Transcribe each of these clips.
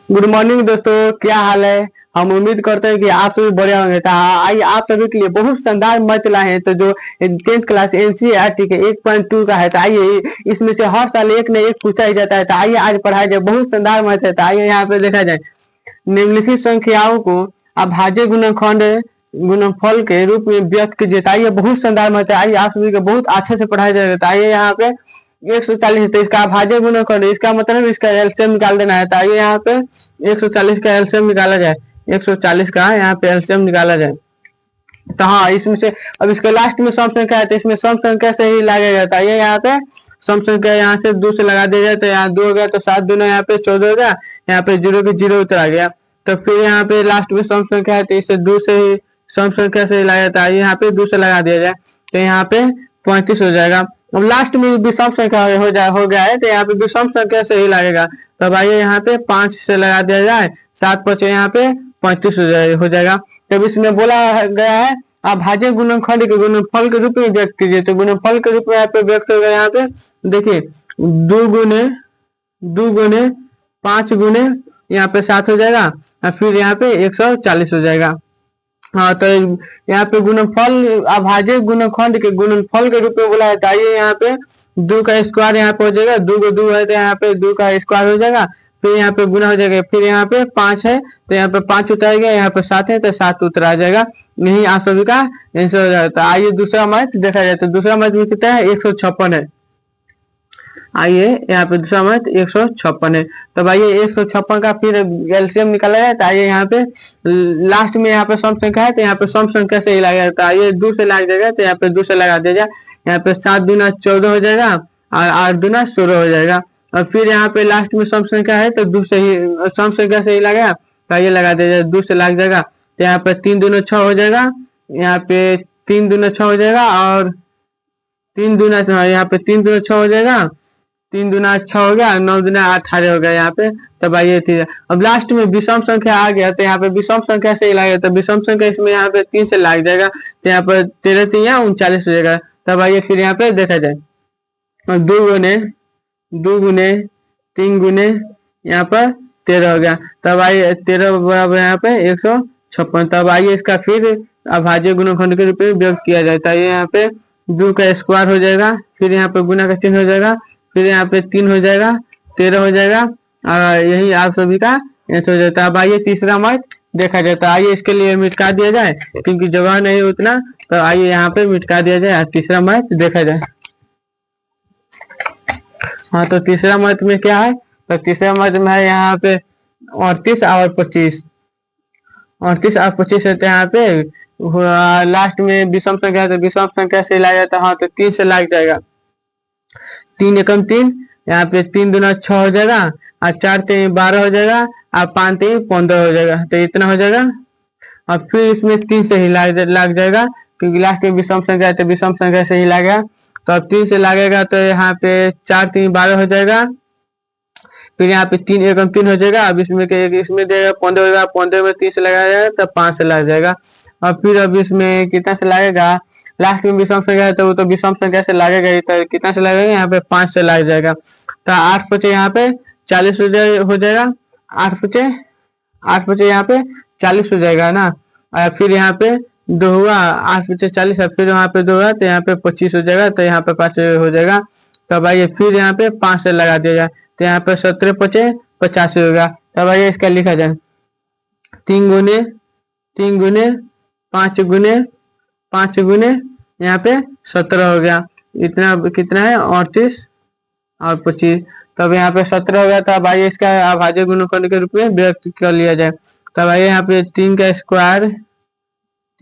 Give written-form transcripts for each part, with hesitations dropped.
Good morning दोस्तों, क्या हाल है। हम उम्मीद करते हैं कि आप सभी बढ़िया होंगे। तो आइए आप सभी के लिए बहुत शानदार मैथ लाए हैं। तो जो 10th क्लास एनसीईआरटी के 1.2 का है, तो आइए इसमें से हर साल एक न एक पूछा ही जाता है। तो आइए आज पढ़ाया जाए, बहुत शानदार मैथ है। तो आइए यहाँ पे देखा जाए, निम्नलिखित संख्याओं को अभाज्य गुणनखंड गुणनफल के रूप में व्यक्त कीजिए। तो आइए बहुत शानदार मैथ है, आइए आप सभी को बहुत अच्छे से पढ़ाया जाएगा। तो आइए यहाँ पे 140, तो इसका अभाज्य गुणनखंड, इसका मतलब इसका एलसीएम निकाल देना है। तो आइए यहाँ पे 140 का एलसीएम निकाला जाए। 140 का यहाँ पे एलसीएम निकाला जाए। तो हाँ, इसमें से अब इसके लास्ट में सम संख्या है, तो इसमें सम संख्या से ही लगेगा। तो आइए यहाँ पे सम संख्या यहाँ से 2 से लगा दिया जाए। तो यहाँ 2 हो गया, तो 7 दूना यहाँ पे 14 हो गया। यहाँ पे 0 की 0 उतर आ गया। तो फिर यहाँ पे लास्ट में सम संख्या है, तो इसे 2 से ही सम संख्या से ही लगा जाता है। यहाँ पे 2 से लगा दिया जाए, तो यहाँ पे 35 हो जाएगा। अब लास्ट में विषम संख्या हो गया है, तो यहाँ पे विषम संख्या से ही लगेगा। तब आइए यहाँ पे 5 से लगा दिया जाए, 7 5 यहाँ पे 35 हो जाएगा। तब इसमें बोला गया है अभाज्य गुणनखंड के गुणनफल के रूप में व्यक्त कीजिए। तो गुणनफल के रूप में यहाँ पे व्यक्त होगा। यहाँ पे देखिए 2 गुने 5 गुने यहाँ पे 7 हो जाएगा, और फिर यहाँ पे 140 हो जाएगा। हाँ, तो यहाँ पे गुणनफल अभाज्य गुणनखंड के गुणनफल के रूप में बोला है। तो आइए यहाँ पे 2 का स्क्वायर यहाँ पे हो जाएगा। 2 को 2 है, तो यहाँ पे 2 का स्क्वायर हो जाएगा। फिर यहाँ पे गुना हो जाएगा। फिर यहाँ पे 5 है, तो यहाँ पे 5 उतर गया। यहाँ पे 7 है, तो 7 उतर आ जाएगा। यही आप सभी का आंसर हो जाएगा। तो आइए दूसरा मैथ देखा जाए। तो दूसरा मैथ में कितना है, 156 है। आइए यहाँ पे दूसरा मैथ 156 है। तब आइए 156 का फिर एलसीएम निकाला जाए। तो आइए यहाँ पे लास्ट में यहाँ पे सम संख्या है, तो यहाँ पे सम संख्या से ही लगा जाता है। आइए 2 से लग जाएगा, तो यहाँ पे 2 से लगा दिया जाए। यहाँ पे 7 दूना 14 हो जाएगा, और 8 दूना 16 हो जाएगा। और फिर यहाँ पे लास्ट में सम संख्या है, तो 2 से ही सम संख्या से ही लगेगा। तो आइए लगा दिया जाए, 2 से लग जाएगा। तो यहाँ पे 3 दूना 6 हो जाएगा। यहाँ पे 3 दूना 6 हो जाएगा, और 3 दूना यहाँ पे 3 दूना 6 हो जाएगा। 3 दूना 6 हो गया, 9 दूना 18 हो गया यहाँ पे। तब आइए ठीक है, अब लास्ट में विषम संख्या आ गया। तो यहाँ पे विषम संख्या से ही लगेगा। तो विषम संख्या इसमें यहाँ पे 3 से लग जाएगा। तो यहाँ पर 13 3 या 39 हो जाएगा। तब आइए फिर यहाँ पे देखा जाए, 2 गुने 3 गुने यहाँ पर 13 हो गया। तब आइए 13 बराबर यहाँ पे 156। तब आइए इसका फिर अभाज्य गुणनखंड के रूप में व्यक्त किया जाता है। यहाँ पे 2 का स्क्वायर हो जाएगा, फिर यहाँ पे गुना का चिन्ह हो जाएगा, फिर यहाँ पे 3 हो जाएगा, 13 हो जाएगा, और यही आप सभी का आंसर हो जाता है। अब आइए तीसरा मैथ देखा जाता है। आइए इसके लिए मिटका दिया जाए, क्योंकि जगह नहीं उतना। तो आइए यहाँ पे मिटका दिया जाए, तीसरा मैथ देखा जाए। हाँ, तो तीसरा मैथ में क्या है, तो तीसरा मैथ में है यहाँ पे 38 और 25। 38 और 25 है। तो यहाँ पे लास्ट में विषम संख्या है, तो विषम संख्या से लाया जाता है। हाँ, तो 3 से लग जाएगा। 3 एकम 3, यहाँ पे 3 दूना 6 हो जाएगा, और 4 3 12 हो जाएगा, और 5 3 15 हो जाएगा। तो इतना हो जाएगा। और फिर इसमें 3 से ही लग जाएगा, क्योंकि लास्ट में विषम संख्या है, तो विषम संख्या से ही लगेगा। तो अब 3 से लगेगा, तो यहाँ पे 4 3 12 हो जाएगा। फिर यहाँ पे 3 एकम 3 हो जाएगा। अब इसमें देगा 15 होगा, 15 में 3 से लगाया जाएगा, तो 5 से लग जाएगा। और फिर अब इसमें कितना से लगेगा, लास्ट में विषम संख्या है, तो वो तो विषम संख्या से लगेगा ही। तो कितना से लगेगा, यहाँ पे 5 से लग जाएगा। तो 8 5 यहाँ पे 40 हो जाएगा। 8 5 यहाँ पे 40 हो जाएगा ना। और फिर यहाँ पे 2 हुआ, 8 5 40, और फिर यहाँ पे 2 हुआ, तो यहाँ पे 25 हो जाएगा। तो यहाँ पे 5 हो जाएगा। तब आइए फिर यहाँ पे 5 से लगा दिया जाए। तो यहाँ पे 17 5 85 होगा। तब आइए इसका लिखा जाए, 3 गुने 5 गुने 5 गुने यहाँ पे 17 हो गया। इतना कितना है, 38 और 25। तब यहाँ पे 17 हो गया। तब आइए इसका अभाज्य गुणनखंड के रूप में व्यक्त कर लिया जाए। तब आइए यहाँ पे 3 का स्क्वायर,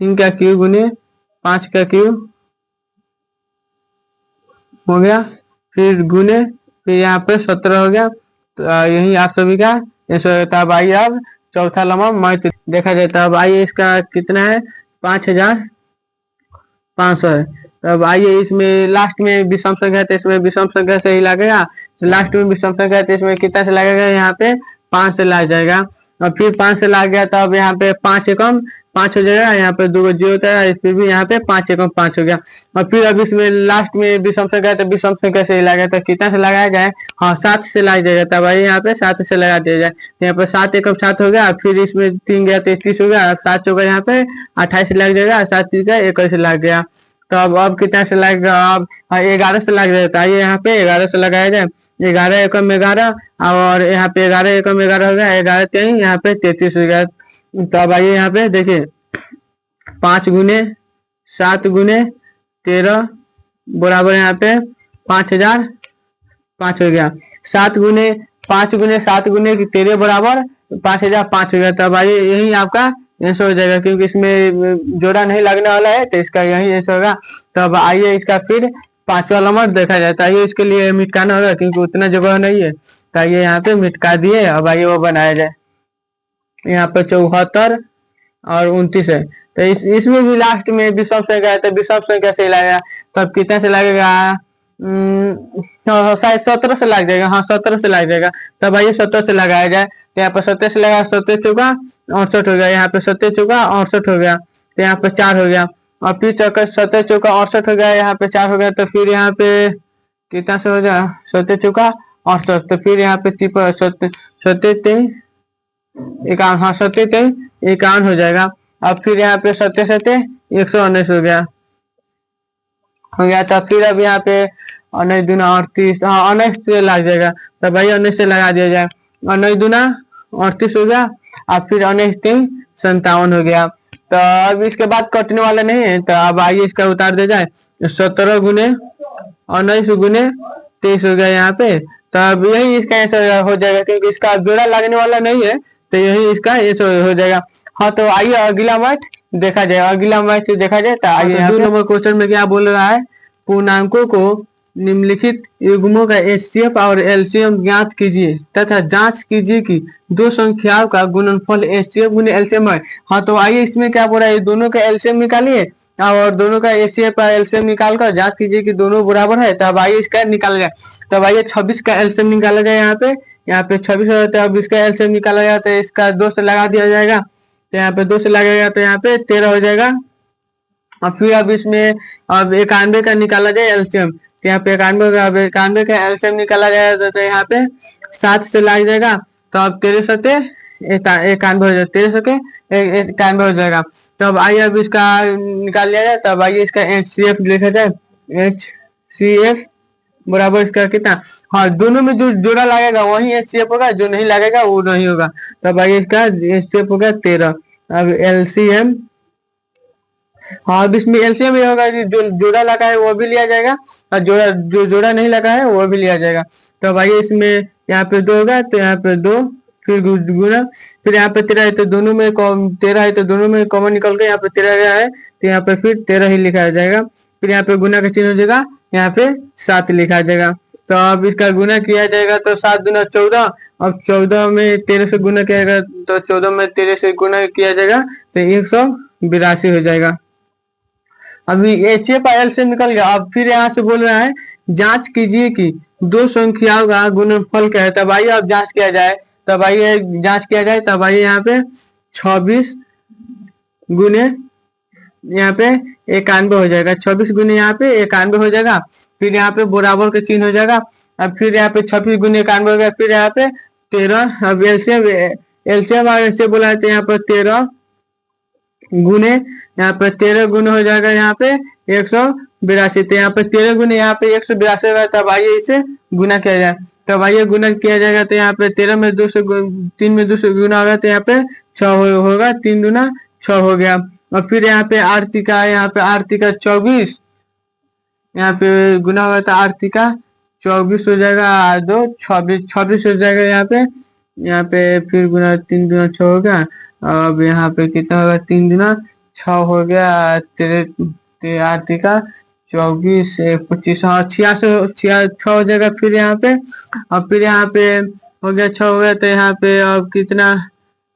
3 का क्यूब गुने 5 का क्यूब हो गया, फिर गुने, फिर यहाँ पे 17 हो गया। तो यही आप सभी का आंसर। तब आइए अब चौथा लम्बा मैथ देखा जाए। तब आइए इसका कितना है, 5500 है। तब आइए इसमें लास्ट में विषम संख्या है, तो इसमें विषम संख्या से ही लगेगा। तो लास्ट में विषम संख्या है, तो इसमें कितना से लगेगा, यहाँ पे 5 से लग जाएगा। और फिर 5 से लग गया। तब यहाँ पे 5 एकम 5 हो जाएगा, यहाँ पे 2 जीरो होता है, फिर भी यहाँ पे 5 एकम 5 हो गया। और फिर अब इसमें लास्ट में विषम संख्या, तो विषम संख्या से लगाया, तो कितना से लगाया जाए, हाँ 7 से लग जाएगा, तब भाई यहाँ पे 7 से लगा दिया जाए, तो यहाँ पे 7 एकम 7 हो गया, फिर इसमें 3 गया 33 हो गया, 7 होगा यहाँ पे 28 लग जाएगा, 7 3 का 21 लग गया। तो अब कितना से लगेगा, अब 11 से लग जाता है, यहाँ पे 11 से लगाया जाए, 11 एकम 11, और यहाँ पे 11 एकम 11 हो गया, 11 3 यहाँ पे 33 हो गया। तो अब आइए यहाँ पे देखिए 5 गुने 7 गुने 13 बराबर यहाँ पे 5005 हो गया। 7 गुने 5 गुने 7 गुने 13 बराबर 5005 हो गया। तब आइए यही आपका आंसर हो जाएगा, क्योंकि इसमें जोड़ा नहीं लगने वाला है, तो इसका यही आंसर होगा। तब आइए इसका फिर 5वां नंबर देखा जाता है, इसके लिए मिटकाना होगा, क्योंकि उतना जगह नहीं है, तो आइए यहाँ पे मिटका दिए। अब आइए वो बनाया जाए, यहाँ पे 74 और 29 है, तो इसमें भी लास्ट में विषम संख्या है, तो विषम संख्या से लगेगा, तब कितने से लगेगा, शायद 17 से लग जाएगा, हाँ 17 से लग जाएगा। तब आइए 17 से लगाया जाए, तो यहाँ पे 17 से लगा, 17 चौका 68 हो गया, यहाँ पे 17 चौका 68 हो गया, तो यहाँ पे 4 हो गया, और फिर चौका 17 चौका 68 हो गया, यहाँ पे 4 हो गया, तो फिर यहाँ पे कितना से हो जाए, 17 चौका 68, तो फिर यहाँ पे 17 51, हाँ 17 51 हो जाएगा। अब फिर यहाँ पे 17 119 हो गया, तब फिर अब यहाँ पे 19 दूना 38, हाँ 19 से लग जाएगा, तब भाई 19 से लगा दिया जाए, 19 दूना 38 हो गया, अब फिर 19 3 57 हो गया। तो अब इसके बाद कटने वाला नहीं है, तो अब आइए इसका उतार दिया जाए, 17 गुने 19 गुने 23 हो गया यहाँ पे। तो अब यही इसका आंसर हो जाएगा, क्योंकि इसका जोड़ा लगने वाला नहीं है, तो यही इसका आंसर हो जाएगा। हाँ, तो आइए अगला मैच देखा जाए, अगला मैच देखा जाए। तो आइए 2 नंबर क्वेश्चन में क्या बोल रहा है, पूर्णांकों को निम्नलिखित युग्मों का एचसीएफ और एलसीएम ज्ञात कीजिए तथा जांच कीजिए कि दो संख्याओं का गुणनफल एचसीएफ गुने एलसीएम है। हाँ, तो आइए इसमें क्या बोल रहा है, दोनों का एलसीएम निकालिए और दोनों का एचसीएफ और एलसीएम निकाल कर जांच कीजिए कि दोनों बराबर है। तब आइए इसका निकाला जाए, तब आइए 26 का एलसीएम निकाला जाए, यहाँ पे 26 होता है, अब इसका एलसीएम निकाला जाए तो इसका 2 से लगा दिया जाएगा, तो यहाँ पे 2 से लगेगा तो यहाँ पे 13 हो जाएगा। और फिर अब इसमें अब 91 का निकाला जाए एलसीएम, तो यहाँ पे 91 का एलसीएम निकाला जाएगा, तो यहाँ पे 7 से लग जाएगा, तो अब 13 सते 91 हो जाएगा, 13 सके 91 हो जाएगा। तो अब आइए अब इसका निकाल लिया जाए, तब आइए इसका एचसीएफ लिखा जाए, एचसीएफ बराबर इसका कितना, हाँ दोनों में जो जोड़ा लगेगा वही एचसीएफ होगा, जो नहीं लगेगा वो नहीं होगा। तब आइए इसका एचसीएफ होगा 13। अब एलसीएम, हाँ अब इसमें एलसीएम ये होगा कि जो जोड़ा लगा है वो भी लिया जाएगा, और जो जोड़ा नहीं लगा है वो भी लिया जाएगा। तो भाई इसमें यहाँ पे 2 होगा, तो यहाँ पे 2 फिर गुना, फिर यहाँ पे 13 है, तो दोनों में 13 है, तो दोनों में कॉमन निकल के यहाँ पे 13 है, तो यहाँ पे फिर 13 ही लिखा जाएगा। फिर यहाँ पे गुना का चिन्ह हो जाएगा, यहाँ पे 7 लिखा जाएगा। तो अब इसका गुना किया जाएगा, तो 7 दूना 14, अब 14 में 13 से गुना किया जाएगा, तो 14 में 13 से गुना किया जाएगा, तो 182 हो जाएगा। अभी एचसीएफ और एलसीएम निकल गया। अब फिर यहाँ से बोल रहा है जांच कीजिए कि दो संख्याओं का गुणनफल क्या है। तब आइए अब जांच किया जाए, तब आइए जांच किया जाए, तब आइए यहाँ पे 26 गुने यहाँ पे 91 हो जाएगा, 26 गुने यहाँ पे 91 हो जाएगा, फिर यहाँ पे बराबर का चिन्ह हो जाएगा। अब फिर यहाँ पे 26 गुने 91 हो गया, फिर यहाँ पे 13, अब एलसीएम और एलसीएम बोला है, यहाँ पर 13 गुने यहाँ पे 13 गुने हो जाएगा, यहाँ पे 182, तो यहाँ पे 13 गुने यहाँ पे 182 होगा। तब आइए इसे गुना किया जाए, तब आइए गुना किया जाएगा, तो यहाँ पे 13 में 2 से 3 में 2 से गुना होगा, तो यहाँ पे 6 होगा, 3 दूना 6 हो गया। और फिर यहाँ पे आरती का 24 यहाँ पे गुना होगा, तो आरती का 24 हो जाएगा, 2 26 हो जाएगा यहाँ पे फिर गुना 3 दूना 6 होगा। अब यहाँ पे कितना होगा, 3 दूना 6 हो गया, तेरे आरती का 24 25, हाँ 6 हो जाएगा। फिर यहाँ पे अब फिर यहाँ पे हो गया 6 हो गया, तो यहाँ पे अब कितना,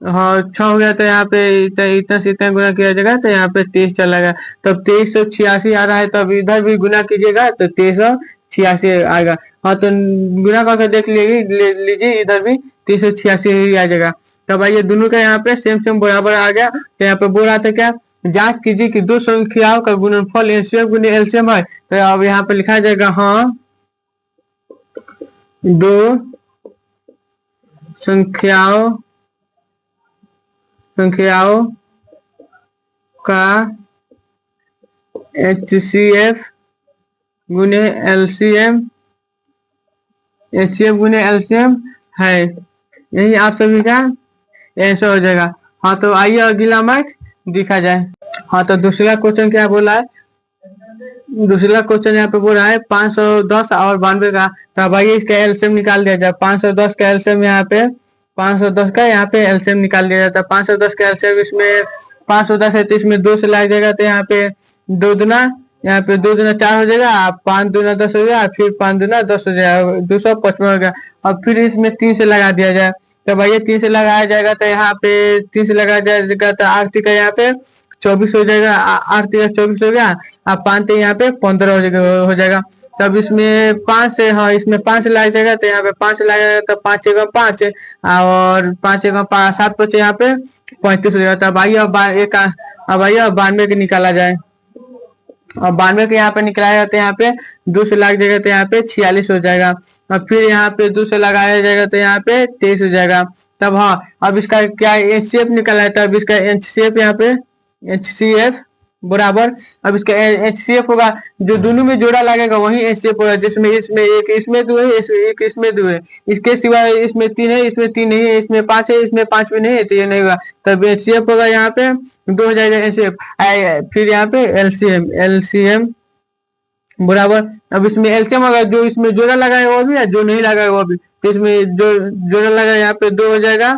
हाँ 6 हो गया, तो यहाँ पे इतना से इतना गुना किया जाएगा, तो यहाँ पे 23 चला गया, तब 2386 आ रहा है। तब इधर भी गुना कीजिएगा तो 2386 आएगा। हाँ, तो गुना करके देख लीजिए, इधर भी 2386 ही आ जाएगा। तब आइए दोनों का यहाँ पे सेम सेम बराबर आ गया। तो यहाँ पे बोल रहा था क्या, जांच कीजिए कि दो संख्याओं का गुणनफल एचसीएफ गुने एलसीएम है। तो अब यहाँ पे लिखा जाएगा हाँ दो संख्याओं का एचसीएफ गुने एलसीएम एचसीएफ गुने एलसीएम है। यही आप सभी का आंसर हो जाएगा। हाँ तो आइए अगला मैथ दिखा जाए। हाँ तो दूसरा क्वेश्चन क्या बोला है, दूसरा क्वेश्चन यहाँ पे बोल रहा है 510 और 92 का। तो अब आइए इसका एलसीएम निकाल दिया जाए। 510 का एलसीएम यहाँ पे 510 का यहाँ पे एलसीएम निकाल दिया जाता है। 510 का एलसीएम इसमें 510 है तो इसमें 2 से लग जाएगा। तो यहाँ पे 2 दुना, यहाँ पे 2 दुना 4 हो जाएगा, 5 दुना 10 हो गया, फिर 5 दुना 10 हो जाएगा, 255 हो गया। अब फिर इसमें 3 से लगा दिया जाए। तो भैया 3 से लगाया जाएगा तो यहाँ पे 3 से लगाया जाएगा तो आरती का यहाँ पे 24 हो जाएगा, आरती का 24 हो गया। अब 5 यहाँ पे 15 हो जाएगा। तब इसमें 5 से, हाँ इसमें 5 से लग जाएगा तो यहाँ पे 5 से लगाएगा तो 5 एकम 5 और 5 एकम 5 7 5 यहाँ पे 35 हो जाएगा। तब आइए अब आइए 92 के निकाला जाए। और 92 के यहाँ पे निकलाया जाता है, यहाँ पे 2 से लग जाएगा तो यहाँ पे 46 हो जाएगा। और फिर यहाँ पे 2 से लगाया जाएगा तो यहाँ पे 23 हो जाएगा। तब हाँ अब इसका क्या एचसीएफ निकला है, तब इसका एचसीएफ यहाँ पे एचसीएफ बराबर, अब इसका एचसीएफ होगा जो दोनों में जोड़ा लगेगा वही एचसीएफ होगा, जिसमें इसमें एक इसमें 2 है, एक इसमें 2 है, इसके सिवाय इसमें 3 है, इसमें 3 नहीं है, इसमें 5 है, इसमें 5 भी नहीं है, तो ये नहीं होगा। तब एचसीएफ होगा यहाँ पे 2 हो जाएगा एचसीएफ। फिर यहाँ पे एलसीएम बराबर, अब इसमें एलसीएम होगा जो इसमें जोड़ा लगाएगा वो भी है, जो नहीं लगाएगा वो भी। तो इसमें जो जोड़ा लगा यहाँ पे 2 हो जाएगा,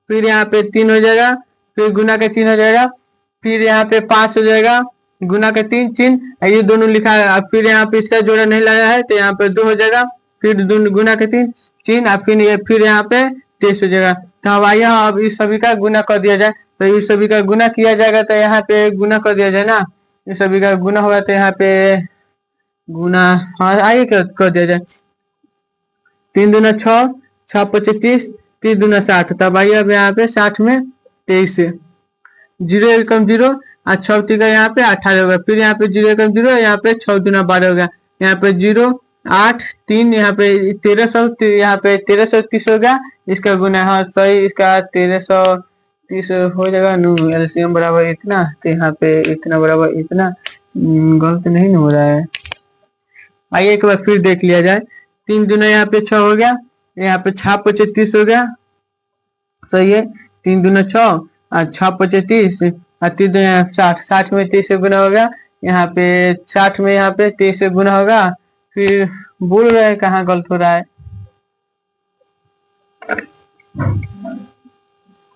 फिर यहाँ पे 3 हो जाएगा, फिर गुना के 3 हो जाएगा, फिर यहाँ पे 5 हो जाएगा, गुना के 3 चिन्ह, ये दोनों लिखा है। फिर यहाँ पे इसका जोड़ा नहीं लगा है तो यहाँ पे 2 हो जाएगा, फिर गुना के 3 चिन्ह, फिर यहाँ पे 23 हो जाएगा। तो अब आइए अब इस सभी का गुना कर दिया जाए। तो इस सभी का गुना किया जाएगा तो यहाँ पे गुना कर दिया जाए ना, इस सभी का गुना होगा तो यहाँ पे गुना, हाँ आइए कर दिया जाए। 3 दूना 6, 6 25 30, 3 दूना 60। तब आइए अब यहाँ पे 60 में 23 से 0 एकम 0 और 6 का यहाँ पे 18 होगा। फिर यहाँ पे 0 एकम 0, यहाँ पे 6 दूना 12 होगा, यहाँ पे 0 8 3, यहाँ पे 1300, यहाँ पे 1330 होगा। इसका गुना, हाँ सही, इसका 1330 हो जाएगा। एलसीएम बराबर इतना, तो यहाँ पे इतना बराबर इतना, गलत नहीं हो रहा है। आइए एक बार फिर देख लिया जाए। 3 दूना यहाँ पे 6 हो गया, यहाँ पे 6 25 30 हो गया, सही है। 3 दूना 6 और 6 25 30 और 3 दूना 60, 60 में 30 से गुना होगा, यहाँ पे 60 में यहाँ पे 30 से गुना होगा। फिर बोल रहे हैं कहाँ गलत हो रहा है,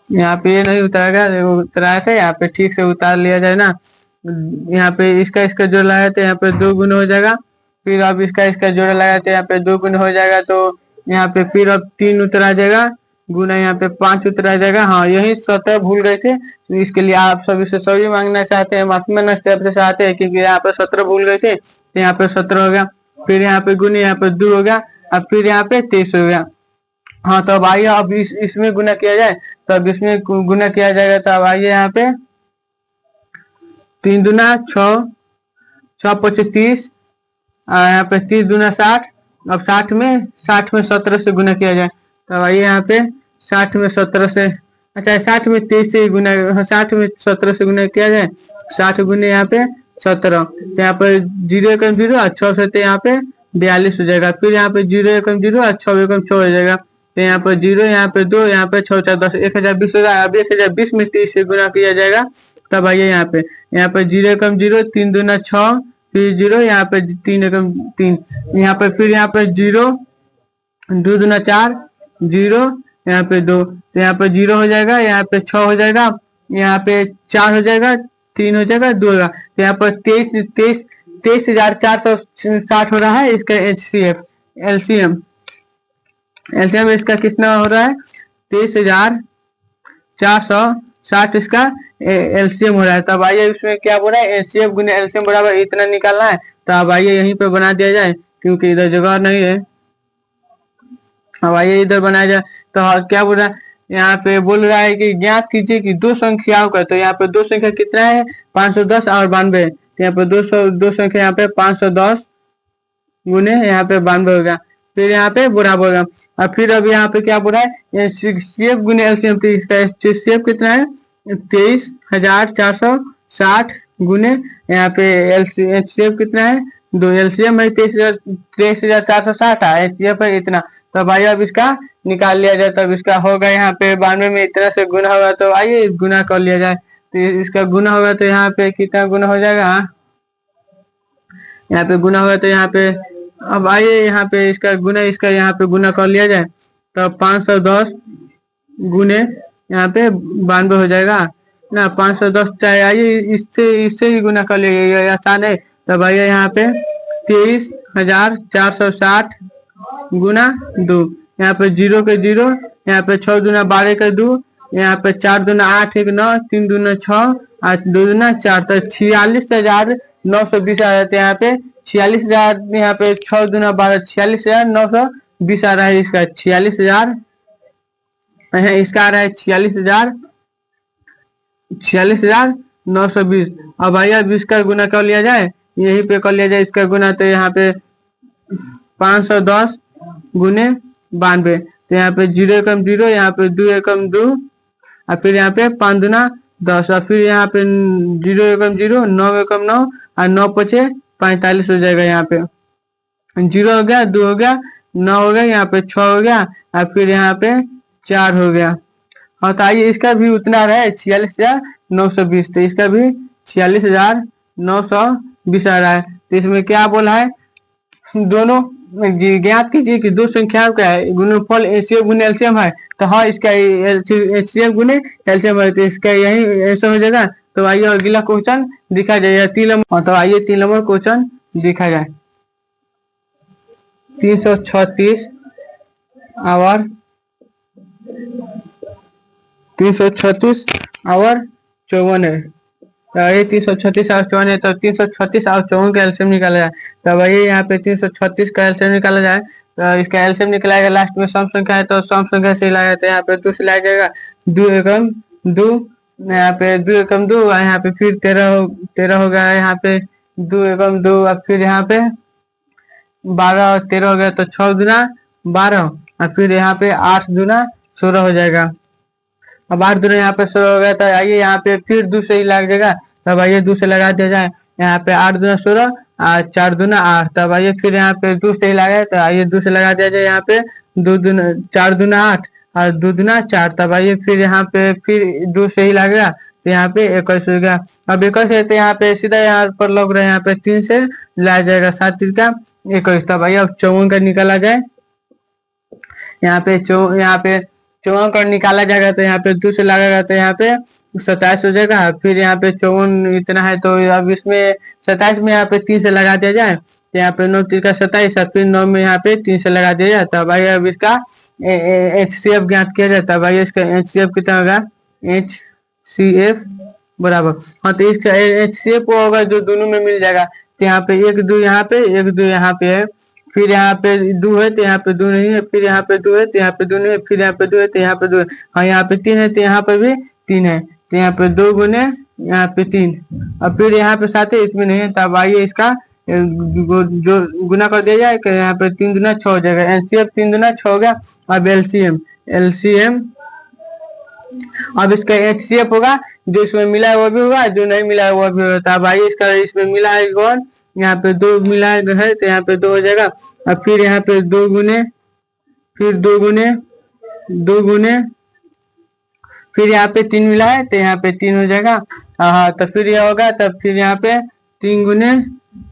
यहाँ पे ये नहीं उतारेगा, उतराया था, यहाँ पे ठीक से उतार लिया जाए ना। यहाँ पे इसका जोड़ लगाया तो यहाँ पे 2 गुना हो जाएगा। फिर अब इसका जोड़ा लगाया तो यहाँ पे 2 गुना हो जाएगा। तो यहाँ पे फिर अब 3 उतरा जाएगा, गुना यहाँ पे 5 उतरा जाएगा। हाँ यही 17 भूल गए थे, तो इसके लिए आप सभी से सॉरी मांगना चाहते हैं, माफी मांगना चाहते हैं, क्योंकि यहाँ पे 17 भूल गए थे। तो यहाँ पे 17 हो गया, फिर यहाँ पे गुना यहाँ पे 2 हो गया, अब फिर यहाँ पे 23 हो गया। हाँ तो अब आइए अब इसमें गुना किया जाए। तो अब इसमें गुना किया जाएगा। तो अब आइए यहाँ पे 3 दूना 6, 6 25 30, यहाँ पे 30 दूना 60। अब 60 में 17 से गुना किया जाए। तो आइए यहाँ पे 60 में 17 से, अच्छा 60 में 23 से गुना, 60 में 17 से गुना किया जाए। 60 गुने यहाँ पे 17, तो यहाँ पे 0 एकम 0 और 6 से, तो यहाँ पे 42 हो जाएगा। फिर यहाँ पे 0 एकम 0 और 6 एकम 6 हो जाएगा। तो यहाँ पे 0, यहाँ पे 2, यहाँ पे 6 4 10, 1020 होगा। अब 1020 में 30 से गुना किया जाएगा। तब आइए यहाँ पे 0 एकम 0, 3 दूना 6, फिर 0, यहाँ पे 3 एकम 3, यहाँ पे फिर यहाँ पे 0, 2 दूना 4, 0, यहाँ पे 2, तो यहाँ पे 0 हो जाएगा, यहाँ पे 6 हो जाएगा, यहाँ पे 4 हो जाएगा, 3 हो जाएगा, 2 होगा। तो यहाँ पर 23,460 हो रहा है इसका एचसीएफ। एलसीएम इसका कितना हो रहा है, 23,460 इसका एलसीएम हो रहा है। तब आइए इसमें क्या बोल रहा है, एचसीएफ गुने एलसीएम बराबर इतना निकालना है। तो अब आइए यहीं पे बना दिया जाए, क्योंकि इधर जगह नहीं है। अब आइए इधर बनाया जाए। तो क्या बोल रहा है, यहाँ पे बोल रहा है कि ज्ञात कीजिए कि दो संख्याओं का, तो यहाँ पे दो संख्या कितना है 510 और 92, तो यहाँ पे दो संख्या यहाँ पे 510 गुने यहाँ पे 92 होगा। फिर यहाँ पे बराबर होगा। और फिर अब यहाँ पे क्या बोला है CF गुने LCM, तो इसका CF कितना है 23,460 गुने यहाँ पे HCF कितना है 2, LCM है 23,460 है, HCF है इतना। तो भाई अब इसका निकाल लिया जाए, तब इसका होगा यहाँ पे 92 में इतना से गुना होगा, तो आइए गुना कर लिया जाए। तो इसका गुना होगा तो यहाँ पे कितना गुना हो जाएगा, यहाँ पे गुना होगा तो यहाँ पे अब आइए यहाँ पे इसका यहाँ पे गुना कर लिया जाए, तो 510 गुने यहाँ पे 92 हो जाएगा ना। 510 चाहे आइए इससे ही गुना कर लिया, ये आसान है। तब आइए यहाँ पे 23,460 गुना 2, यहाँ पे 0 के 0, यहाँ पे 6 दूना 12 के 2, यहाँ पे 4 दूना 8 1 9, 3 दूना 6 8 2 दूना 4, तो 46,920 आ जाते हैं यहाँ पे 46,000, यहाँ पे 6 दूना 12 46,920 आ रहा है। इसका 46,000 इसका आ रहा है 46,920। अब आइए अब इसका गुना कर लिया जाए, यहीं पे कर लिया जाए इसका गुना, तो यहाँ पे 510 गुने 92, तो यहाँ पे 0 एकम 0, यहाँ पे 2 एकम 2, और फिर यहाँ पे 5 दूना 10, और फिर यहाँ पे 0 एकम 0, 9 एकम 9, और 9 पचे 45 हो जाएगा। यहाँ पे 0 हो गया, 2 हो गया, 9 हो गया, यहाँ पे 6 हो गया, और फिर यहाँ पे 4 हो गया। हाँ तो आइए इसका भी उतना रहा है 46,920, तो इसका भी 46,920 आ रहा है। तो इसमें क्या बोला है, दोनों ज्ञात कीजिए कि दो संख्याओं का है गुणनफल HCF गुने LCM है, तो हाँ इसका HCF गुने LCM है, तो इसका यही ऐसा हो जाएगा। तो आइए अगला क्वेश्चन दिखा जाए 3 नंबर। तो आइए 3 नंबर क्वेश्चन दिखा जाए। 336 और 54 है। ये 336 और 54 है, तो 336 और 54 का एलसीएम निकाला जाए। तब आइए यहाँ पे 336 का एलसीएम निकाला जाए, तो इसका एलसीएम निकलाएगा, लास्ट में सम संख्या है तो सम संख्या से लाया जाता है। यहाँ पे 2 से लाया जाएगा, 2 एकम 2, यहाँ पे 2 एकम 2, यहाँ पे फिर 13 हो गया, यहाँ पे 2 एकम 2, अब फिर यहाँ पे 12 और 13 हो गया, तो 6 दूना 12, और फिर यहाँ पे 8 दूना 16 हो जाएगा। अब 8 दूना यहाँ पे 16 हो गया, तो आइए यहाँ पे फिर 2 से ही लग जाएगा। तब आइए 2 से लगा दिया जाए, यहाँ पे 8 दूना 16 और 4 दूना 8, तब आइए फिर यहाँ पे 2 से ही लगा, तो आइए 2 से लगा दिया जाए, यहाँ पे 4 दूना 8 और 2 दूना 4, तब आइए फिर यहाँ पे फिर 2 से ही लगेगा, तो यहाँ पे 21 हो गया। अब 21 है तो यहाँ पे सीधा यहाँ पर लग रहा है, यहाँ पे 3 से लाया जाएगा, 7 3 का 21। तब आइए अब 54 का निकाला जाए, यहाँ पे 54 का निकाला जाएगा, तो यहाँ पे 2 से लगेगा, तो यहाँ पे 27 हो जाएगा। फिर यहाँ पे 54 इतना है, तो अब इसमें 27 में यहाँ पे 3 से लगा दिया जाए, तो यहाँ पे 9 3 का 27, और फिर 9 में यहाँ पे 3 से लगा दिया जाए। तब आइए अब इसका HCF ज्ञात किया जाए। तब आइए इसका HCF कितना होगा, HCF बराबर, हाँ तो इसका HCF होगा जो दोनों में मिल जाएगा। तो यहाँ पे 1 2 यहाँ पे 1 2 यहाँ पे है, फिर यहाँ पे 2 है तो यहाँ पे 2 नहीं है, फिर यहाँ पे 2 है तो यहाँ पे 2 नहीं है, फिर यहाँ पे 2 है तो यहाँ पे 2 है, हाँ यहाँ पे 3 है तो यहाँ पे भी 3 है, तो यहाँ पे 2 गुने यहाँ पे 3, और फिर यहाँ पे 7 है, इसमें नहीं है। तब आइए इसका जो गुना कर दिया जाए, यहाँ पे 3 दूना 6 हो जाएगा, एनसीएफ 3 दूना 6 हो गया। अब एलसीएम अब इसका HCF होगा, जो इसमें मिला है वो भी होगा, जो नहीं मिला है वो भी होगा। अब आइए इसका इसमें मिला है कौन, यहाँ पे 2 मिला है, तो यहाँ पे 2 हो जाएगा। अब फिर यहाँ पे 2 गुने, फिर 2 गुने 2 गुने, फिर यहाँ पे 3 मिला है तो यहाँ पे 3 हो जाएगा। हाँ तो फिर यह होगा, तब फिर यहाँ पे 3 गुने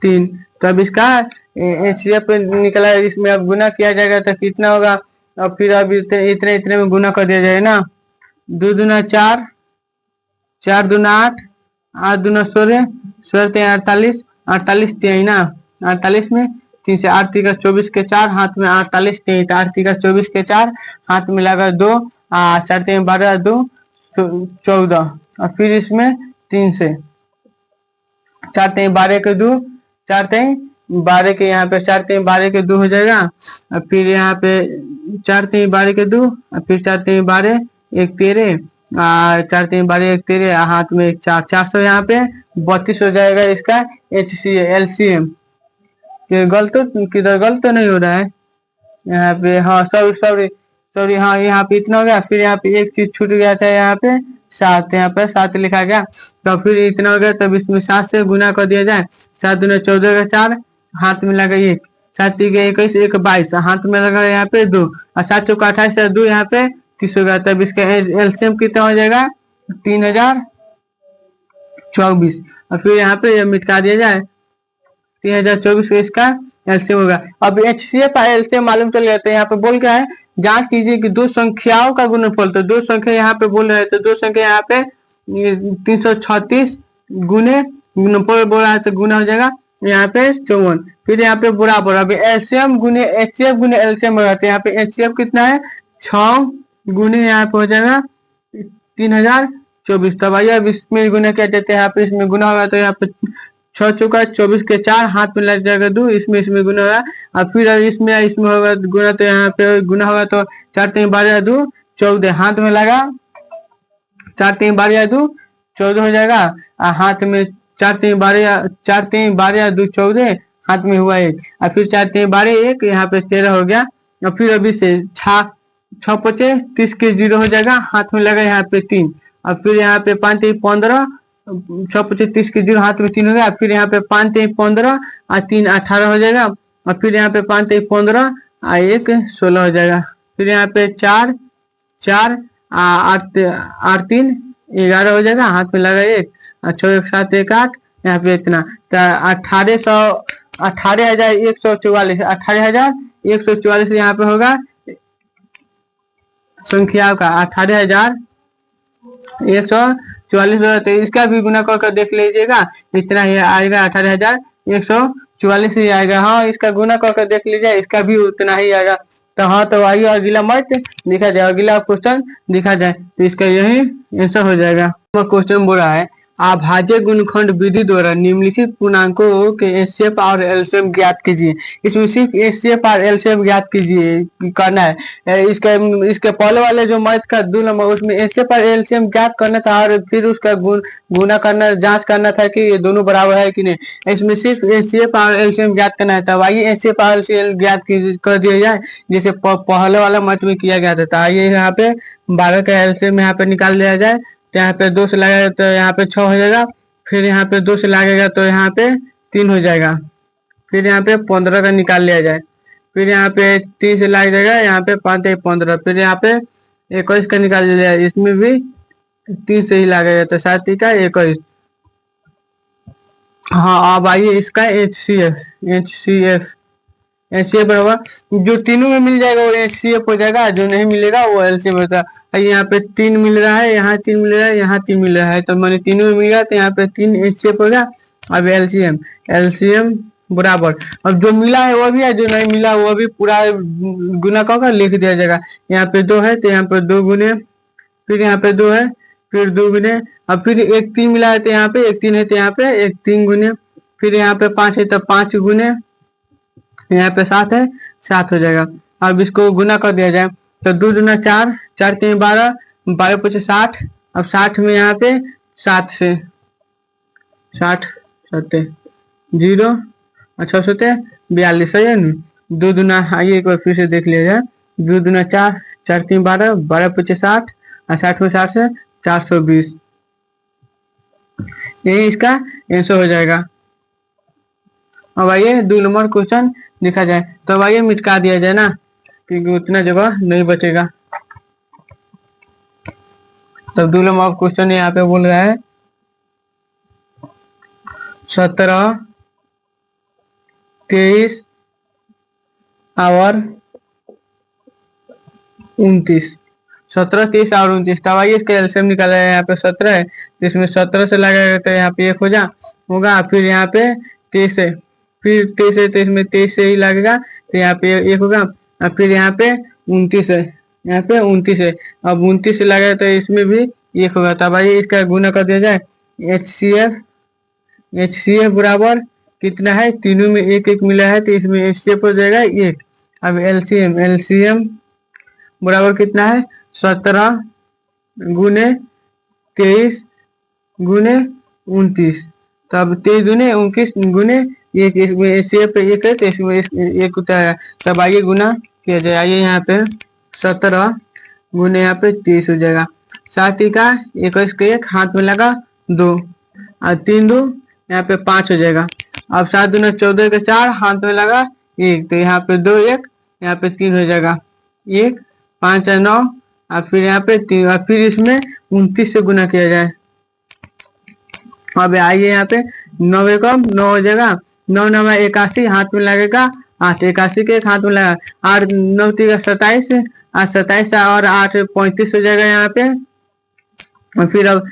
3, तब इसका HCF निकला है। इसमें अब गुना किया जाएगा तो कितना होगा, अब फिर अब इतने में गुना कर दिया जाए ना, 2 दूना 4, 4 दूना 8, 8 दूना 16, 16 48, 48 3 ना, 48 में 3 से 8 3 का 24 के 4, हाथ में 48 3, 8 3 का 24 के 4, हाथ में लगा 2, 4 3 12 2 14, और फिर इसमें 3 से 4 3 12 के 2, 4 3 12 के, यहाँ पे 4 3 12 के 2 हो जाएगा। और फिर यहाँ पे 4 3 12 के 2, और फिर 4 3 12 एक 13, 4 3 12 एक 13, हाथ में एक 4, 400 यहाँ पे 32 हो जाएगा इसका HCl गलत किधर गलत तो नहीं हो रहा है यहाँ पे। हाँ सॉरी सॉरी सॉरी, हाँ यहाँ पे इतना हो गया। फिर यहाँ पे एक चीज छूट गया था, यहाँ पे 7, यहाँ पे 7 लिखा गया। तो फिर इतना हो गया, तब इसमें 7 से गुना कर दिया जाए। 7 दूना 14 का 4, हाथ में लगा 1, 7 3 21, 1 22, हाथ में लगा यहाँ पे 2, और 7 चौका 28 2 यहाँ पे 30 हो गया। तब इसका एलसीएम कितना हो जाएगा 3024। और फिर यहाँ पे ये मिटा दिया जाए 3024 का इसका एलसीएम होगा। अब HCF और एलसीएम मालूम चल जाता है। यहाँ पे बोल क्या है, जांच कीजिए कि दो संख्याओं का गुणनफल। तो दो संख्या यहाँ पे बोल रहे थे, दो संख्या यहाँ पे 336 गुने गुणनफल बोल रहा है, तो गुना हो जाएगा यहाँ पे 54। फिर यहाँ पे बराबर, अभी एलसीएम गुने HCF गुने एलसीएम हो जाते हैं। यहाँ पे HCF कितना है 6 गुने यहाँ पे हो जाएगा 3024। तब आइए अब इसमें गुना क्या देते हैं, यहाँ पे इसमें गुना होगा तो यहाँ पे 6 चौका 24 के 4, हाथ में लग जाएगा 2, इसमें गुना होगा। और फिर इसमें होगा गुना, तो यहाँ पे गुना होगा तो 4 3 12 2 14, हाथ में लगा 4 3 12 2 14 हो जाएगा। और हाथ में 4 3 12 2 14, हाथ में हुआ 1, और फिर 4 3 12 1, यहाँ पे 13 हो गया। और फिर अभी से 6 5 30 के 0 हो जाएगा, हाथ में लगा यहाँ पे 3, और फिर यहाँ पे 5 3 15, 6 25 30 के 0, हाथ में 3 हो गया। फिर यहाँ पे 5 3 15 और 3 18 हो जाएगा। और फिर यहाँ पे 5 3 15 और 1 16 हो जाएगा। फिर यहाँ पे 4 4 8 8 3 11 हो जाएगा, हाथ में लगा 1, और 6 1 7 1 8, यहाँ पे इतना। तो 18,144 18,144 यहाँ पे होगा संख्याओं का 18,144 होगा। तो इसका भी गुना कर देख लीजिएगा, इतना ही आएगा 18,144 ही आएगा। हाँ इसका गुना कर देख लीजिए, इसका भी उतना ही आएगा। तो हाँ, तो आइए अगला मत दिखा जाए, अगला क्वेश्चन दिखा जाए, तो इसका यही आंसर हो जाएगा। क्वेश्चन बोल रहा है, अभाज्य गुणनखंड विधि द्वारा निम्नलिखित पूर्णांकों के एचसीएफ और एलसीएम ज्ञात कीजिए। इसमें सिर्फ एचसीएफ और एलसीएम ज्ञात कीजिए करना है। इसके पहले वाले जो मैथ का 2 नंबर, उसमें एचसीएफ और एलसीएम ज्ञात करना था, और फिर उसका गुना करना, जांच करना था कि ये दोनों बराबर है कि नहीं। इसमें सिर्फ एचसीएफ और एलसीएम ज्ञात करना है। तब आइए एचसीएफ और एलसीएम ज्ञात कर दिया जाए, जैसे पहले वाला मैथ में किया गया था। आइए यहाँ पे 12 का एलसीएम यहाँ पे निकाल लिया जाए। यहाँ पे 2 से लगेगा तो यहाँ पे 6 हो जाएगा। फिर यहाँ पे 2 से लगेगा तो यहाँ पे 3 हो जाएगा। फिर यहाँ पे 15 का निकाल लिया जाए। फिर यहाँ पे 3 से लग जाएगा, यहाँ पे 5 3 15। फिर यहाँ पे 21 का निकाल लिया जाए, इसमें भी 3 से ही लगेगा तो 7 3 का 21। हाँ अब आइए इसका HCF बराबर जो तीनों में मिल जाएगा वो HCF हो जाएगा, जो नहीं मिलेगा वो LCM होता है। यहाँ पे 3 मिल रहा है, यहाँ 3 मिल रहा है, यहाँ 3 मिल रहा है, तो मैंने तीनों में मिल रहा, तो यहाँ पे 3 HCF होगा। अब LCM बराबर, अब जो मिला है वो भी है, जो नहीं मिला वो भी पूरा गुना कर लिख दिया जाएगा। यहाँ पे 2 है तो यहाँ पे 2 गुने, फिर यहाँ पे 2 है, फिर 2 गुने, अब फिर एक 3 मिला है तो यहाँ पे एक 3 है तो यहाँ पे एक 3 गुने, फिर यहाँ पे 5 है तो 5 गुने, यहाँ पे 7 है 7 हो जाएगा। अब इसको गुना कर दिया जाए तो 2 दूना 4 4 3 12 12 5 60। अब 60 में यहाँ पे 7 से 60 7 0 और 6 7 42 है ना। 2 दूना, आइए एक बार फिर से देख लिया जाए। 2 दूना 4 4 3 12 12 5 60 और 60 में 60 से 420, यही इसका आंसर हो जाएगा। अब आइए 2 नंबर क्वेश्चन देखा जाए। तो अब आइए मिटका दिया जाए ना, क्योंकि उतना जगह नहीं बचेगा। तो 2 नंबर क्वेश्चन यहाँ पे बोल रहा है 17 23 और 29, 17 23 और 29। तब आइए इसका एलसीएम निकाला है। यहाँ पे 17 है तो इसमें 17 से लगाएगा तो यहाँ पे 1 होगा। फिर यहाँ पे 23 है, फिर 23 है तो इसमें 23 से ही लगेगा तो यहाँ पे 1 होगा। और फिर यहाँ पे 29 है, यहाँ पे 29 है, अब 29 से लगेगा तो इसमें भी 1 होगा। तब आइए इसका गुना कर दिया जाए। HCF बराबर कितना है, तीनों में 1 1 मिला है तो इसमें HCF हो जाएगा 1। अब LCM बराबर कितना है 17 गुने 23 गुने 29। तब 23 गुने 29 गुने एक, इसमें से पे एक है तो इसमें एक होता है। तब आइए गुना किया जाए। आइए यहाँ पे 17 गुने यहाँ पे 30 हो जाएगा। 7 का 21 का 1 हाथ में लगा 2 और 3 2 यहाँ पे 5 हो जाएगा। अब 7 दूना 14 का 4 हाथ में लगा 1 तो यहाँ पे 2 1 यहाँ पे 3 हो जाएगा। 1 5 और 9 और फिर यहाँ पे 3 और फिर इसमें 29 से गुना किया जाए। अब आइए यहाँ पे 9 एकम 9 हो जाएगा। 9 9 81 हाथ में लगेगा 8 81 के एक हाथ में लगा 8 9 3 27 8 27 और 8 35 हो जाएगा यहाँ पे। और फिर अब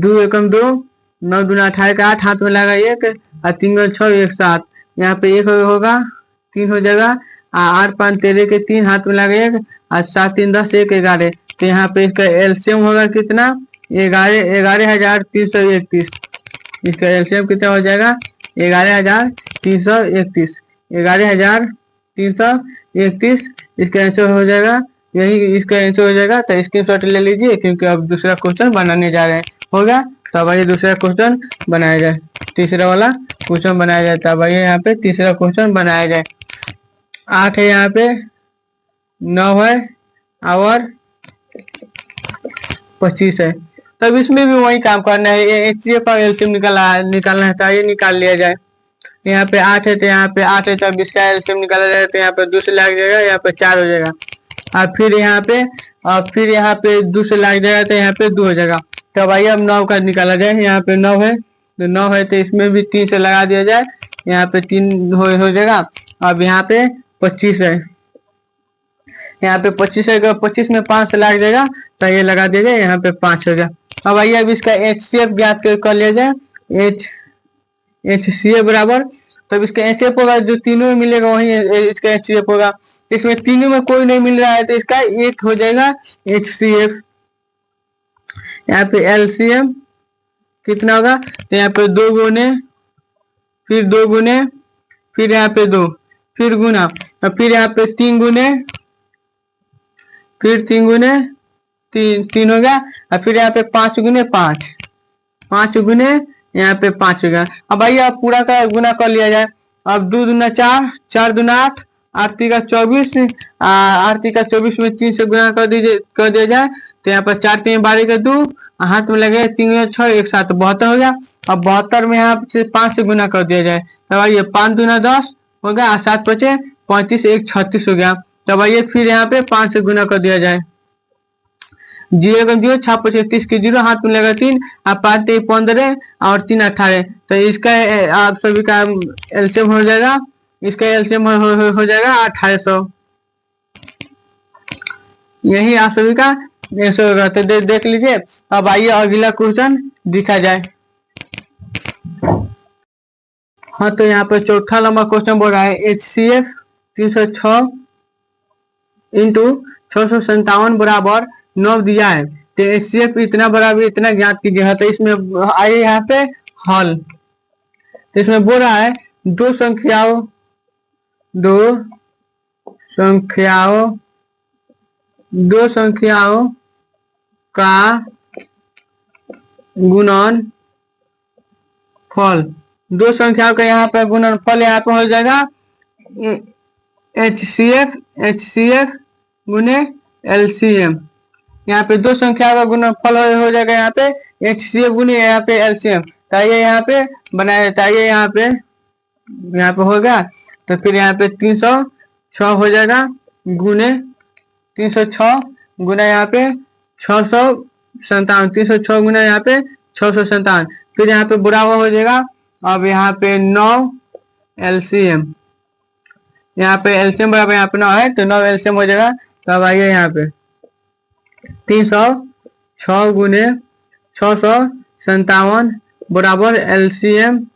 2 एकम 2 9 दूना 28 का 8 हाथ में लगा 1 और 3 6 1 7 यहाँ पे 1 होगा 3 हो जाएगा। 8 5 13 के 3 हाथ में लगा 1 और 7 3 10 1 11 तो यहाँ पे इसका एलसीएम होगा कितना 11,331। इसका एलसीएम कितना हो जाएगा 11,331 11,331 इसका आंसर हो जाएगा। यही इसका आंसर हो जाएगा। तो स्क्रीनशॉट ले लीजिए क्योंकि अब दूसरा क्वेश्चन बनाने जा रहे हैं। होगा तो अब आइए दूसरा क्वेश्चन बनाया जाए। तीसरा वाला क्वेश्चन बनाया जाए। तब आइए यहाँ पे तीसरा क्वेश्चन बनाया जाए। 8 है यहाँ पे 9 है और 25 है। तब इसमें भी वही काम करना है। एचसीएफ का एलसीएम निकालना है। चाहिए निकाल लिया जाए। यहाँ पे 8 है तो यहाँ पे 8 है तब इसका एलसीएम निकाला जाए तो यहाँ पे 2 से लग जाएगा यहाँ पे 4 हो जाएगा। और फिर यहाँ पे 2 से लग जाएगा तो यहाँ पे 2 हो जाएगा। तब आइए अब 9 का निकाला जाए। यहाँ पे 9 है तो 9 है तो इसमें भी 3 से लगा दिया जाए। यहाँ पे 3 हो जाएगा। अब यहाँ पे 25 है। यहाँ पे 25 है 25 में 5 से लग जाएगा तो ये लगा दिया जाए। यहाँ पे 5 हो गया। अब आइए अब इसका एचसीएफ ज्ञात कर लिया जाए। एचसीएफ बराबर तब इसका एचसीएफ होगा जो तीनों में मिलेगा वही इसका एचसीएफ होगा। इसमें तीनों में कोई नहीं मिल रहा है तो इसका एक हो जाएगा एचसीएफ। यहाँ पे एलसीएम कितना होगा तो यहाँ पे 2 गुने फिर 2 गुने फिर यहाँ पे 2 फिर गुना और फिर यहाँ पे 3 गुने फिर 3 गुने 3 हो गया और फिर यहाँ पे 5 गुने 5 गुने यहाँ पे 5 हो गया। अब आइए अब पूरा का गुना कर लिया जाए। अब 2 दूना 4 4 दूना 8 8 3 का 24 8 3 का 24 में 3 से गुना कर दिया जाए तो यहाँ पर 4 3 12 का 2 हाथ में लगे 3 6 1 7 72 हो गया। अब 72 में यहाँ से 5 से गुना कर दिया जाए। तब आइए 5 दूना 10 हो गया 7 बचे 35 1 36 हो गया। तब आइए फिर यहाँ पे 5 से गुना कर दिया जाए। 0 का 0 6 5 30 के 0 हाथ में लगा 3 और 5 3 15 और 3 18 तो इसका आप सभी का एलसीएम हो जाएगा। इसका एलसीएम हो जाएगा 1800। यही आप सभी का आंसर होगा। तो देख लीजिए। अब आइए अगला क्वेश्चन दिखा जाए। हाँ तो यहाँ पे चौथा नंबर क्वेश्चन बोल रहा है एचसीएफ 306 इंटू 657 बराबर 9 दिया है तो एचसीएफ इतना बराबर इतना ज्ञात कीजिएगा। तो इसमें आइए यहाँ पे हल। तो इसमें बोल रहा है दो संख्याओं का गुणन फल। दो संख्याओं का यहाँ पे गुणनफल यहाँ पे हो जाएगा एचसीएफ गुने एलसीएम। यहाँ पे दो संख्याओं का गुणनफल हो जाएगा यहाँ पे एचसीएफ गुने यहाँ पे एलसीएम। चाहिए यहाँ पे बनाया चाहिए यहाँ पे होगा। तो फिर यहाँ पे 306 हो जाएगा गुने 306 गुना यहाँ पे 657 306 गुना यहाँ पे 657 फिर यहाँ पे बुरा हुआ हो जाएगा। अब यहाँ पे 9 एलसीएम यहाँ पे एलसीएम बराबर यहाँ पे 9 है तो 9 एलसीएम हो जाएगा। तो अब आइए यहाँ पे 306 गुने 657 बराबर एलसीएम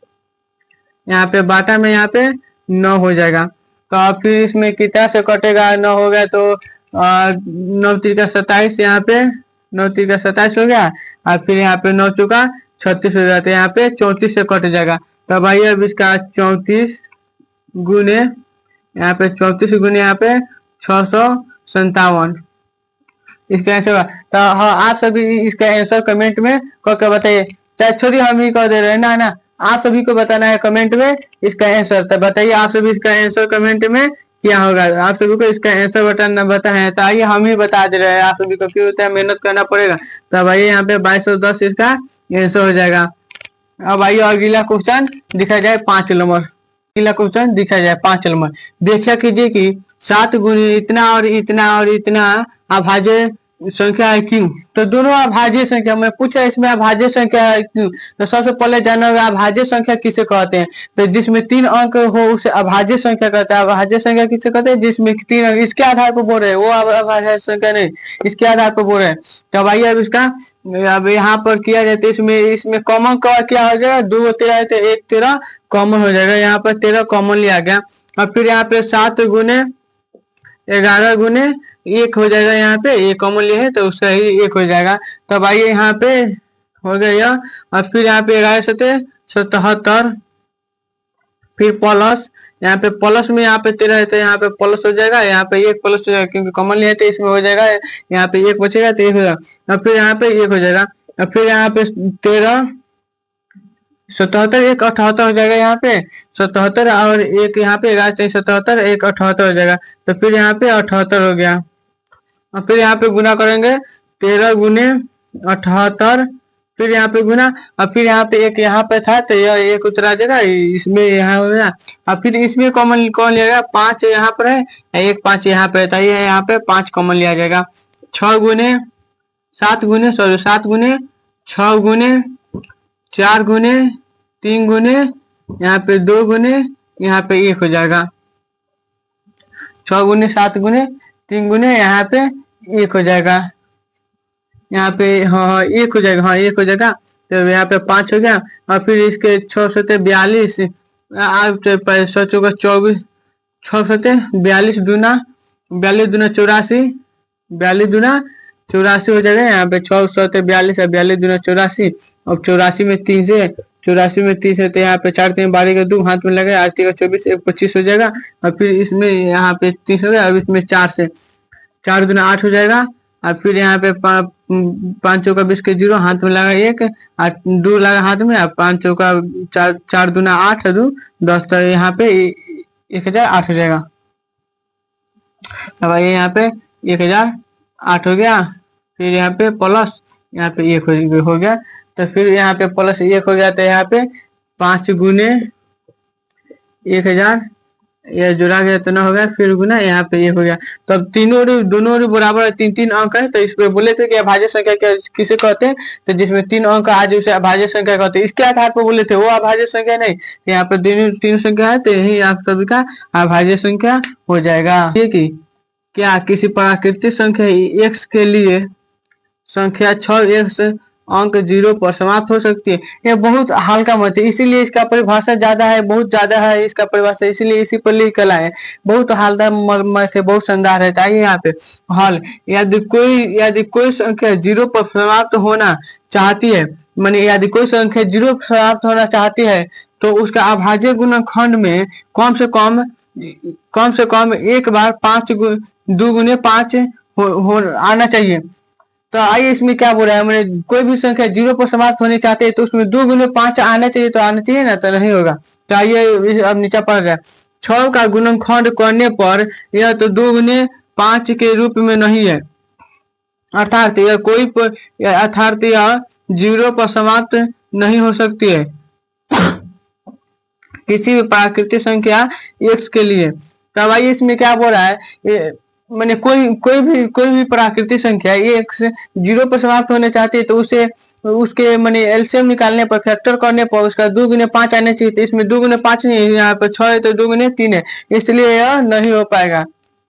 यहाँ पे बाटा में यहाँ पे 9 हो जाएगा। तो अब फिर इसमें कितना से कटेगा 9 हो गया तो 9 3 का 27 यहाँ पे 9 3 का 27 हो गया और फिर यहाँ पे 9 चुका 36 हो जाता है यहाँ पे 34 से कट जाएगा। तब आइए अब इसका 34 गुने यहाँ पे 34 गुने यहाँ पे 657 इसका आंसर तो हाँ, आप सभी इसका आंसर कमेंट में करके बताइए। चाहे छोड़िए, हम ही कर दे रहे हैं ना ना, आप सभी को बताना है कमेंट में इसका आंसर। तो बताइए आप सभी इसका आंसर कमेंट में क्या होगा। आप सभी को इसका आंसर बताना है, तो आइए हम ही बता दे रहे हैं आप सभी को, क्यों होता है मेहनत करना पड़ेगा। तो आइए यहाँ पे 2210 इसका आंसर हो जाएगा। अब आइए अगला क्वेश्चन दिखा जाए 5 नंबर। अगला क्वेश्चन दिखा जाए 5 नंबर। व्याख्या कीजिए कि 7 गुने इतना और इतना और इतना अभाज्य संख्या है क्यों। तो दोनों अभाज्य संख्या में पूछा, इसमें अभाज्य संख्या है क्यों। तो सबसे पहले जानना होगा अभाज्य संख्या किसे कहते हैं। तो जिसमें 3 अंक हो उसे अभाज्य संख्या कहता है। अभाज्य संख्या किसे कहते हैं, जिसमें 3 अंक, इसके आधार पर बोल रहे हैं, वो अभाज्य संख्या नहीं, इसके आधार पर बोल रहे हैं। तो आइए अब इसका अब यहाँ पर किया जाए तो इसमें कॉमन का क्या हो जाएगा, 2 13 है तो 1 13 कॉमन हो जाएगा। यहाँ पर 13 कॉमन लिया गया। और फिर यहाँ पे 7 गुने 11 गुने 1 हो जाएगा। यहाँ पे ये कॉमन लिया है तो उसका ही 1 हो जाएगा। तब आइए यहाँ पे हो गया। और फिर यहाँ पे 11 सते 77, फिर प्लस, यहाँ पे प्लस में यहाँ पे 13 है तो यहाँ पे प्लस हो जाएगा, यहाँ पे 1 प्लस हो जाएगा क्योंकि कॉमन लिया है तो इसमें हो जाएगा। यहाँ पे 1 बचेगा तो 1 हो जाएगा। और फिर यहाँ पे 1 हो जाएगा। और फिर यहाँ पे 13 77 1 78 हो जाएगा। यहाँ पे 77 और 1 यहाँ पे 11 77 1 78 हो जाएगा। तो फिर यहाँ पे 78 हो गया। और फिर यहाँ पे गुना करेंगे 13 गुने 78, फिर यहाँ पे गुना। और फिर यहाँ पे 1 यहाँ पे था तो यह 1 उतरा जाएगा, इसमें यहाँ हो गया। और फिर इसमें कॉमन कौन लिया गया, 5 यहाँ पर है, 1 5 यहाँ पे था, ये यहाँ पे 5 कॉमन लिया जाएगा। 6 गुने 7 गुने 7 गुने 6 गुने 4 गुने 3 गुने, यहाँ पे 2 गुने, यहाँ पे 1 हो जाएगा। 6 गुने 7 गुने 3 गुने, यहाँ पे 1 हो जाएगा। यहाँ पे हाँ 1 हो जाएगा, हाँ 1 हो जाएगा। तो यहाँ पे 5 हो गया। और फिर इसके 6 सते 42, 7 चौका 24, 6 सते 42 दूना 42 दूना 84, 42 दूना 84 हो जाएगा। यहाँ पे 6 सते 42 है, 42 दूना 84। अब 84 में 3 से 84 में 30 है तो यहाँ पे 4 3 12 का 2 हाथ में लगे, 8 का 24 1 25 हो जाएगा। और फिर इसमें यहाँ पे 30 हो गया। अब इसमें 4 से 4 दूना 8 हो जाएगा। और फिर यहाँ पे 5 चौका 20 के 0 हाथ में लगा 1 और 2 लगा हाथ में। 5 चौका 4 दूना 8 2 10, तो यहाँ पे 1008 हो जाएगा। अब आइए यहाँ पे 1008 हो गया। फिर यहाँ पे प्लस, यहाँ पे 1 हो गया। तो फिर यहाँ पे प्लस 1 हो गया। तो यहाँ पे 5 गुने 1000 यह जुड़ा गया तो ना हो गया, फिर गुना यहाँ पे 1 हो गया। तो अब दोनों बराबर 3 अंक है। तो इस पे बोले थे कि अभाज्य संख्या किसे कहते हैं, तो जिसमें 3 अंक आज उसे अभाज्य संख्या कहते हैं। इसके आधार पर बोले थे वो अभाज्य संख्या नहीं, यहाँ पे 3 संख्या है तो यही आप सभी का अभाज्य संख्या हो जाएगा। ये कि क्या किसी प्राकृतिक संख्या x के लिए संख्या 6x अंक 0 पर समाप्त हो सकती है। यह बहुत हल्का मत है, इसीलिए इसका परिभाषा ज्यादा है, बहुत ज्यादा है इसका परिभाषा, इसीलिए इसी पर लिख कर लाए। बहुत हल्का मत है, बहुत शानदार है। चाहिए यहाँ पे हल, यदि कोई संख्या 0 पर समाप्त होना चाहती है, माने यदि कोई संख्या 0 पर समाप्त होना चाहती है तो उसका अभाज्य गुणनखंड में कम से कम एक बार 2 गुने 5 आना चाहिए। तो आइए इसमें क्या बोल रहा है, मैंने कोई भी संख्या 0 पर समाप्त होनी चाहते हैं तो उसमें 2 गुने 5 आना चाहिए, तो आना चाहिए ना, तो नहीं होगा। तो आइए अब नीचे पड़ गया 6 का गुणनखंड करने पर यह तो 2 गुने 5 के रूप में नहीं है, अर्थात यह 0 पर समाप्त नहीं हो सकती है किसी भी प्राकृतिक संख्या x के लिए। तब आइए इसमें क्या बोल रहा है, मैंने कोई भी प्राकृतिक संख्या x 0 पर समाप्त होने चाहती है तो उसके मैंने एलसीएम निकालने पर, फैक्टर करने पर उसका 2 गुने 5 आने चाहिए। तो इसमें 2 गुने 5 नहीं है, यहाँ पे 6 है तो 2 गुने 3 है, इसलिए यह नहीं हो पाएगा।